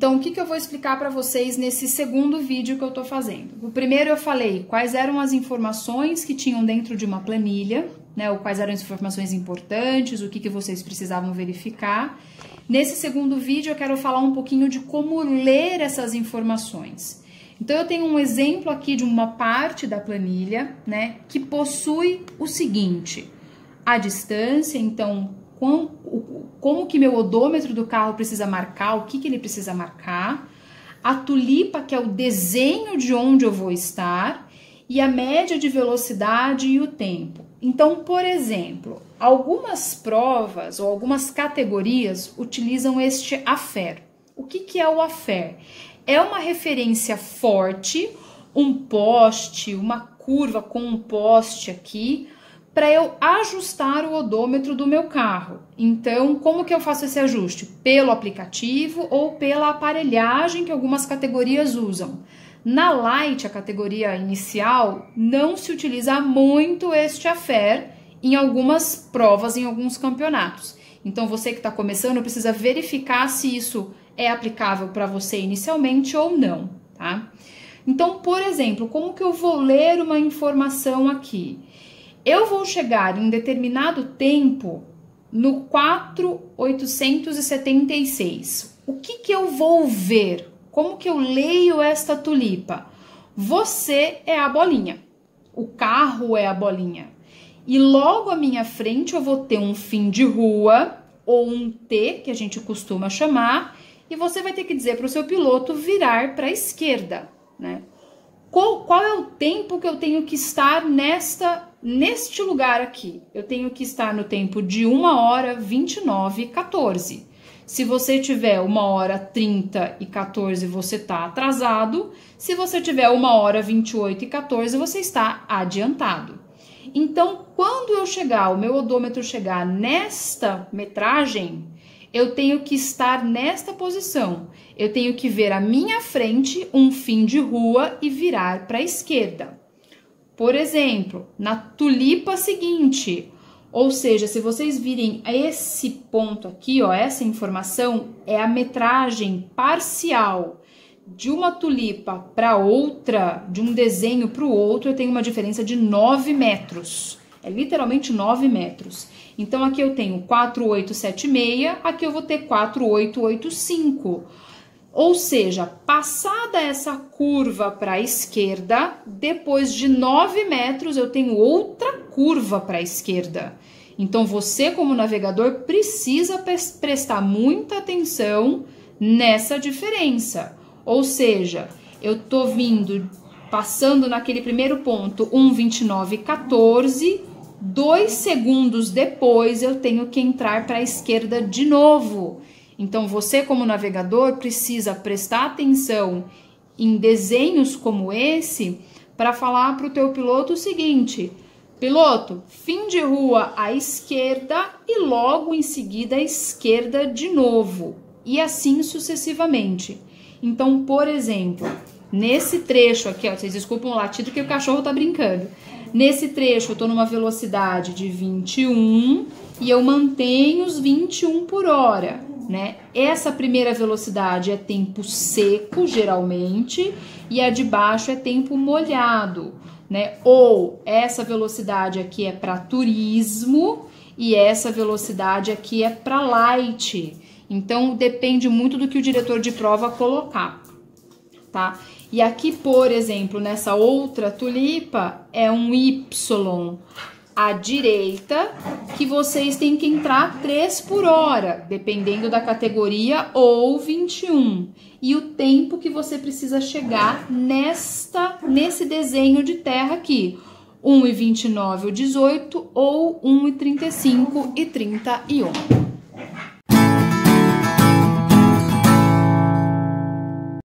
Então, o que eu vou explicar para vocês nesse segundo vídeo que eu tô fazendo? O primeiro eu falei quais eram as informações que tinham dentro de uma planilha, né? Ou quais eram as informações importantes, o que vocês precisavam verificar. Nesse segundo vídeo eu quero falar um pouquinho de como ler essas informações. Então, eu tenho um exemplo aqui de uma parte da planilha, né? Que possui o seguinte: a distância, então, como que meu odômetro do carro precisa marcar, o que ele precisa marcar, a tulipa, que é o desenho de onde eu vou estar, e a média de velocidade e o tempo. Então, por exemplo, algumas provas ou algumas categorias utilizam este AFER. O que é o AFER? É uma referência forte, um poste, uma curva com um poste aqui, para eu ajustar o odômetro do meu carro. Então, como que eu faço esse ajuste? Pelo aplicativo ou pela aparelhagem que algumas categorias usam. Na Light, a categoria inicial, não se utiliza muito este AFER em algumas provas, em alguns campeonatos. Então, você que está começando precisa verificar se isso é aplicável para você inicialmente ou não, tá? Então, por exemplo, como que eu vou ler uma informação aqui? Eu vou chegar em um determinado tempo no 4.876. O que eu vou ver? Como que eu leio esta tulipa? Você é a bolinha, o carro é a bolinha. E logo à minha frente eu vou ter um fim de rua, ou um T, que a gente costuma chamar, e você vai ter que dizer para o seu piloto virar para a esquerda, né? Qual é o tempo que eu tenho que estar neste lugar aqui? Eu tenho que estar no tempo de 1h29:14. Se você tiver 1h30:14, você está atrasado. Se você tiver 1h28:14, você está adiantado. Então, quando eu chegar, o meu odômetro chegar nesta metragem, eu tenho que estar nesta posição. Eu tenho que ver à minha frente um fim de rua e virar para a esquerda. Por exemplo, na tulipa seguinte, ou seja, se vocês virem esse ponto aqui, ó, essa informação é a metragem parcial de uma tulipa para outra, de um desenho para o outro, eu tenho uma diferença de 9 metros. É literalmente 9 metros. Então, aqui eu tenho 4.876, aqui eu vou ter 4.885. Ou seja, passada essa curva para a esquerda, depois de 9 metros eu tenho outra curva para a esquerda. Então, você como navegador precisa prestar muita atenção nessa diferença. Ou seja, eu tô passando naquele primeiro ponto, 1:29:14, 2 segundos depois eu tenho que entrar para a esquerda de novo. Então, você como navegador precisa prestar atenção em desenhos como esse para falar para o teu piloto o seguinte: piloto, fim de rua à esquerda e logo em seguida à esquerda de novo. E assim sucessivamente. Então, por exemplo, nesse trecho aqui, ó, vocês desculpam o latido que o cachorro tá brincando. Nesse trecho eu tô numa velocidade de 21 e eu mantenho os 21 por hora, né? Essa primeira velocidade é tempo seco, geralmente, e a de baixo é tempo molhado, né? Ou essa velocidade aqui é para turismo e essa velocidade aqui é para light. Então, depende muito do que o diretor de prova colocar, tá? E aqui, por exemplo, nessa outra tulipa, é um Y à direita, que vocês têm que entrar 3 por hora, dependendo da categoria, ou 21. E o tempo que você precisa chegar nesse desenho de terra aqui, 1:29:18 ou 1:35:31.